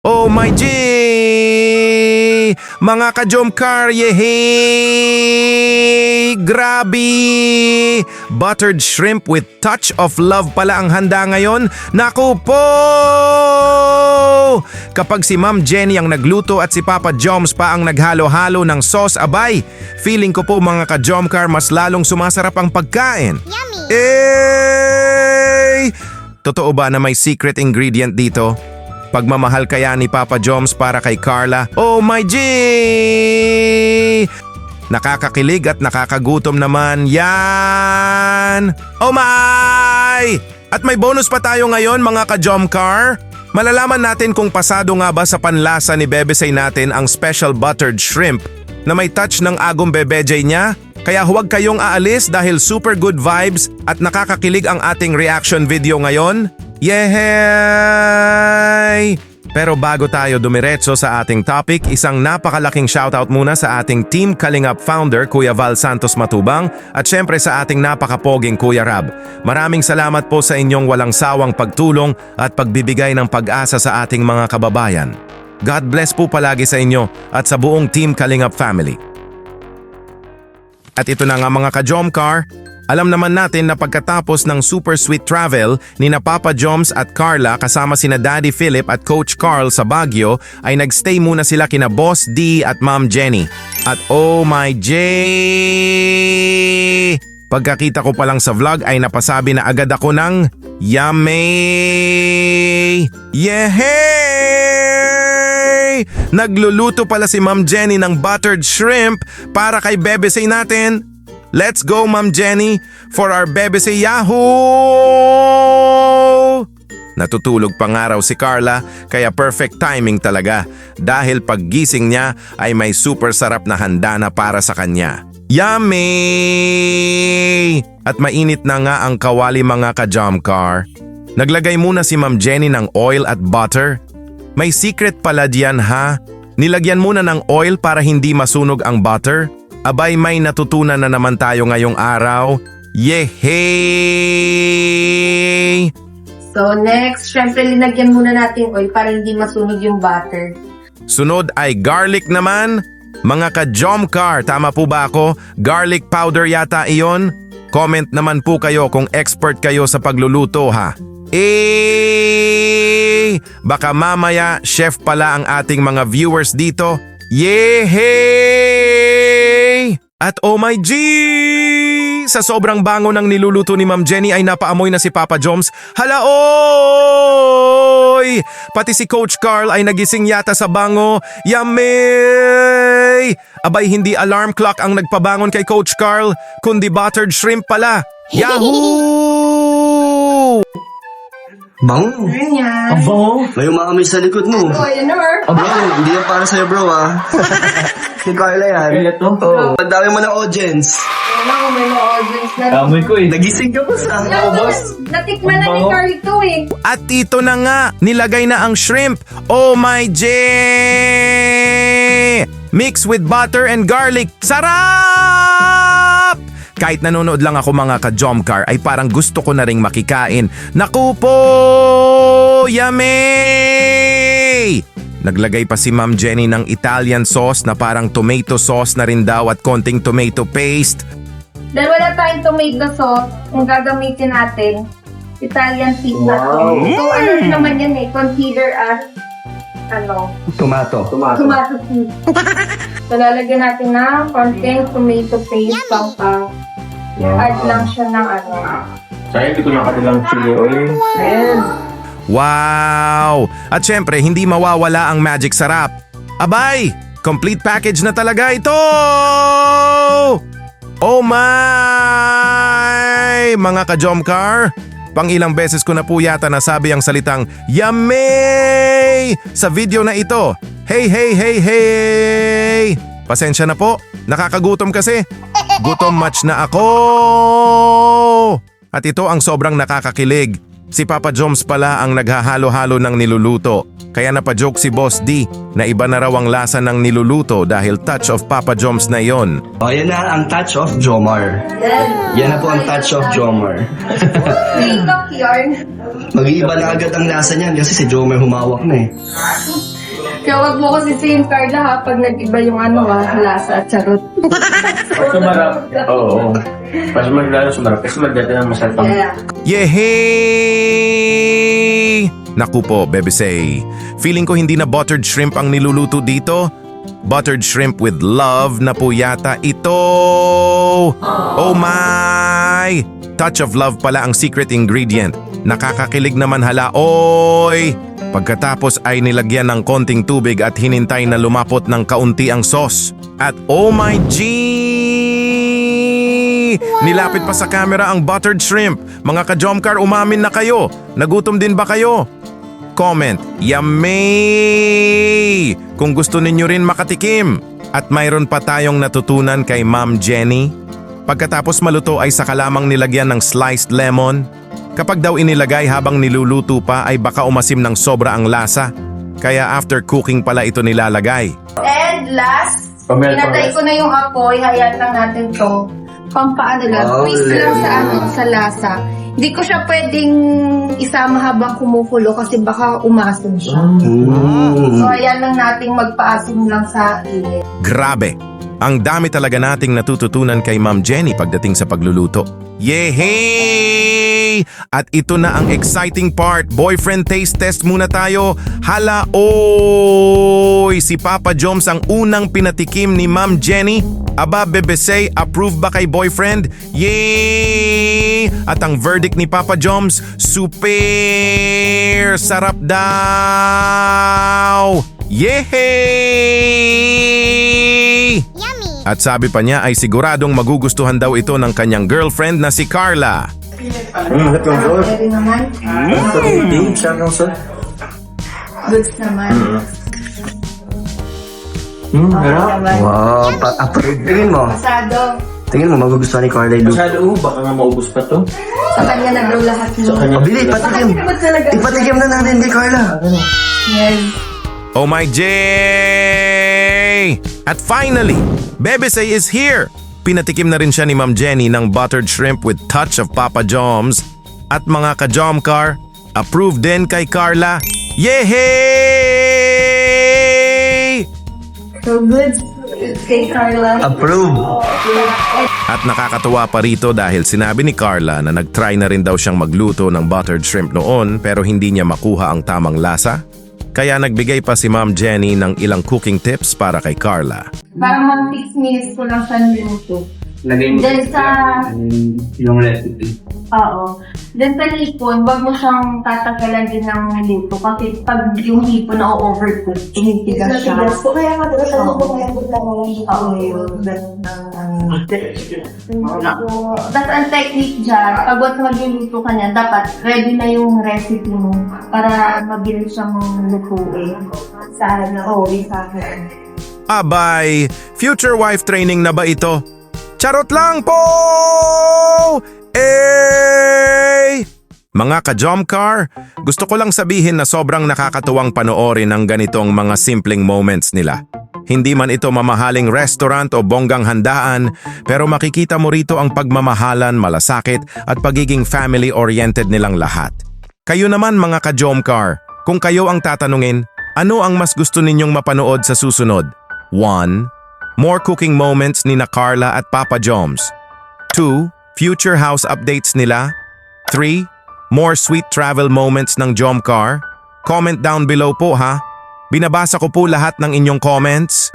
Oh my G! Mga ka-Jomcar, yehey! Grabe! Buttered shrimp with touch of love pala ang handa ngayon. Naku po! Kapag si Ma'am Jenny ang nagluto at si Papa Joms pa ang naghalo-halo ng sauce, abay, feeling ko po mga ka-Jomcar mas lalong sumasarap ang pagkain. Yummy! Eh! Totoo ba na may secret ingredient dito? Pagmamahal kaya ni Papa Joms para kay Carla? Oh my G! Nakakakilig at nakakagutom naman yan! Oh my! At may bonus pa tayo ngayon mga ka-Jomcar. Malalaman natin kung pasado nga ba sa panlasa ni Bebesay natin ang special buttered shrimp na may touch ng agong bebejay niya. Kaya huwag kayong aalis dahil super good vibes at nakakakilig ang ating reaction video ngayon. Yehey! Pero bago tayo dumiretso sa ating topic, isang napakalaking shoutout muna sa ating Team Kalingap founder Kuya Val Santos Matubang at syempre sa ating napakapoging Kuya Rab. Maraming salamat po sa inyong walang sawang pagtulong at pagbibigay ng pag-asa sa ating mga kababayan. God bless po palagi sa inyo at sa buong Team Kalingap family. At ito na nga mga ka-Jomcar, alam naman natin na pagkatapos ng super sweet travel ni na Papa Joms at Carla kasama sina Daddy Philip at Coach Carl sa Baguio ay nagstay muna sila kina Boss D at Ma'am Jenny. At oh my J! Pagkakita ko pa lang sa vlog ay napasabi na agad ako ng yummy! Yehey! Nagluluto pala si Ma'am Jenny ng buttered shrimp para kay Bebesay natin. Let's go Ma'am Jenny for our Bebesay Yahoo! Natutulog pa nga raw si Carla kaya perfect timing talaga dahil paggising niya ay may super sarap na handa na para sa kanya. Yummy! At mainit na nga ang kawali mga ka-Jomcar. Naglagay muna si Ma'am Jenny ng oil at butter. May secret pala diyan ha. Nilagyan muna ng oil para hindi masunog ang butter. Abay may natutunan na naman tayo ngayong araw. Yehey! So next, syempre linagyan muna natin oil para hindi masunog yung butter. Sunod ay garlic naman. Mga ka-Jomcar, tama po ba ako? Garlic powder yata iyon? Comment naman po kayo kung expert kayo sa pagluluto ha. Baka mamaya chef pala ang ating mga viewers dito. Yehey! At oh my G! Sa sobrang bango ng niluluto ni Ma'am Jenny ay napaamoy na si Papa Joms. Hala oy! Pati si Coach Carl ay nagising yata sa bango. Yummy! Abay hindi alarm clock ang nagpabangon kay Coach Carl, kundi buttered shrimp pala. Yahoo! Bango. Ganyan. Ang bango. May umaamoy sa likod mo. Oh, yan or? Bro, hindi yan para sa'yo bro ah. Si Carla yan. Ito? Oo. Ang dami mo ng audience. Yan ako, may mga audience na. Amoy ko eh. Nagising ka pa sa Natikman na ni Carl ito eh. At ito na nga, nilagay na ang shrimp. Oh my J! Mix with butter and garlic. Sarap! Kahit nanonood lang ako mga ka-Jomcar ay parang gusto ko na ring makikain. Naku po! Yummy! Naglagay pa si Ma'am Jenny ng Italian sauce na parang tomato sauce na rin daw at konting tomato paste. Dahil wala tayong tomato sauce, kung gagamitin natin, Italian pizza sauce. So ano rin naman yan eh, consider as tomato. tomato soup. So lalagyan natin ng konting tomato paste pang add lang siya ng Sayang, hindi ko nakatilang chili oil. Ayan. Wow! At syempre, hindi mawawala ang magic sarap. Abay! Complete package na talaga ito! Oh my! Mga ka-Jomcar, pang ilang beses ko na po yata nasabi ang salitang yummy sa video na ito. Hey, hey, hey, hey! Pasensya na po, nakakagutom kasi. Gutom match na ako! At ito ang sobrang nakakakilig. Si Papa Joms pala ang naghahalo-halo ng niluluto. Kaya napajoke si Boss D na iba na raw ang lasa ng niluluto dahil touch of Papa Joms na yon. O, yan na ang touch of Jomar. Yan na po ang touch of Jomar. Speaking of yarn, Mag-iiba na agad ang lasa niyan kasi si Jomar humawak na eh. Kaya wag mo ko sisihin, Carla, ha, pag nag-iba yung lasa, charot. Mas sumarap. Oo. Mas maglalo sumarap. Kasi magdati ng masarap ang... Yeah. Yehey! Naku po, Bebesay. Feeling ko hindi na buttered shrimp ang niluluto dito. Buttered shrimp with love na po yata ito. Oh my! Touch of love pala ang secret ingredient. Nakakakilig naman hala. Oy! Pagkatapos ay nilagyan ng konting tubig at hinintay na lumapot ng kaunti ang sauce. At oh my G! Nilapit pa sa camera ang buttered shrimp. Mga ka-Jomcar, umamin na kayo. Nagutom din ba kayo? Comment, yummy! Kung gusto ninyo rin makatikim. At mayroon pa tayong natutunan kay Ma'am Jenny. Pagkatapos maluto ay saka lamang nilagyan ng sliced lemon. Kapag daw inilagay habang niluluto pa ay baka umasim ng sobra ang lasa. Kaya after cooking pala ito nilalagay. And last, Pamela, pinatay ko na yung apoy, hayaan lang natin to. Pampaano lang, twist lang sa lasa. Hindi ko siya pwedeng isama habang kumukulo kasi baka umasim siya. So ayan lang nating magpaasim lang sa init. Grabe! Ang dami talaga nating natututunan kay Ma'am Jenny pagdating sa pagluluto. Yehey! At ito na ang exciting part. Boyfriend taste test muna tayo. Hala, oy! Si Papa Joms ang unang pinatikim ni Ma'am Jenny. Aba, Bebesay, approve ba kay boyfriend? Yay! At ang verdict ni Papa Joms, super sarap daw! Yehey! At sabi pa niya ay siguradong magugustuhan daw ito ng kanyang girlfriend na si Carla. Ito yung sauce. Pwede naman. Sarap ng sauce. Goods naman. Harap. Wow, approve. Tingin mo. Pasado. Tingin mo, magugustuhan ni Carla yung Masyado, baka nga maubos pa to. Sa kanya nag-roll lahat Sa mo. kanya. Bili, patikim. Ipatikim na natin kay Carla. Yes. Oh my Jay! At finally, Bebesay is here! Pinatikim na rin siya ni Ma'am Jenny ng buttered shrimp with touch of Papa Joms. At mga ka-Jomcar, approved din kay Carla. Yehey! So goods kay Carla. Approve. At nakakatuwa pa rito dahil sinabi ni Carla na nag-try na rin daw siyang magluto ng buttered shrimp noon pero hindi niya makuha ang tamang lasa. Kaya nagbigay pa si Ma'am Jenny ng ilang cooking tips para kay Carla. Parang mga 6 minutes ko lang sa minuto. Lagay mo Then yung recipe. Oo. Then sa hipon, wag mo siyang tatagalan din ng luto kasi pag yung hipon na overcook, tumitigas siya. So, kaya nga, diba, sabi ko kaya good lang Oo, yun. Ganun ang Tapos ang technique dyan, pag wag magluluto ka niya, dapat ready na yung recipe mo para mabilis siyang lutuin. sa akin. Abay, future wife training na ba ito? Charot lang po! Mga ka-Jomcar, gusto ko lang sabihin na sobrang nakakatuwang panoorin ang ganitong mga simpleng moments nila. Hindi man ito mamahaling restaurant o bonggang handaan, pero makikita mo rito ang pagmamahalan, malasakit at pagiging family-oriented nilang lahat. Kayo naman mga ka-Jomcar, kung kayo ang tatanungin, ano ang mas gusto ninyong mapanood sa susunod? 1. More cooking moments ni na Carla at Papa Joms. 2. Future house updates nila. 3. More sweet travel moments ng Jomcar. Comment down below po ha. Binabasa ko po lahat ng inyong comments.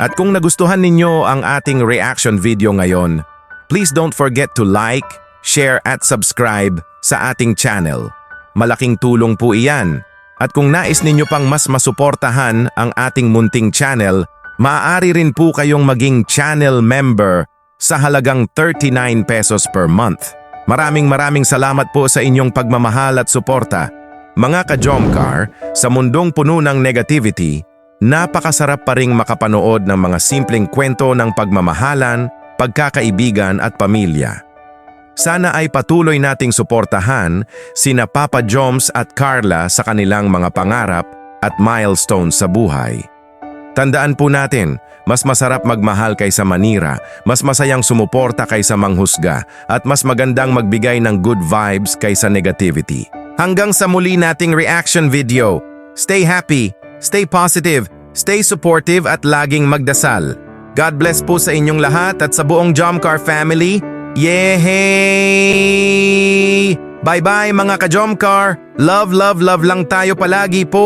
At kung nagustuhan ninyo ang ating reaction video ngayon, please don't forget to like, share at subscribe sa ating channel. Malaking tulong po iyan. At kung nais ninyo pang mas masuportahan ang ating munting channel, maaari rin po kayong maging channel member sa halagang 39 pesos per month. Maraming salamat po sa inyong pagmamahal at suporta. Mga ka-Jomcar, sa mundong puno ng negativity, napakasarap pa ring makapanood ng mga simpleng kwento ng pagmamahalan, pagkakaibigan at pamilya. Sana ay patuloy nating suportahan sina Papa Joms at Carla sa kanilang mga pangarap at milestones sa buhay. Tandaan po natin, mas masarap magmahal kaysa manira, mas masayang sumuporta kaysa manghusga, at mas magandang magbigay ng good vibes kaysa negativity. Hanggang sa muli nating reaction video. Stay happy, stay positive, stay supportive at laging magdasal. God bless po sa inyong lahat at sa buong Jomcar family. Yehey! Bye-bye mga ka-Jomcar! Love, love, love lang tayo palagi po!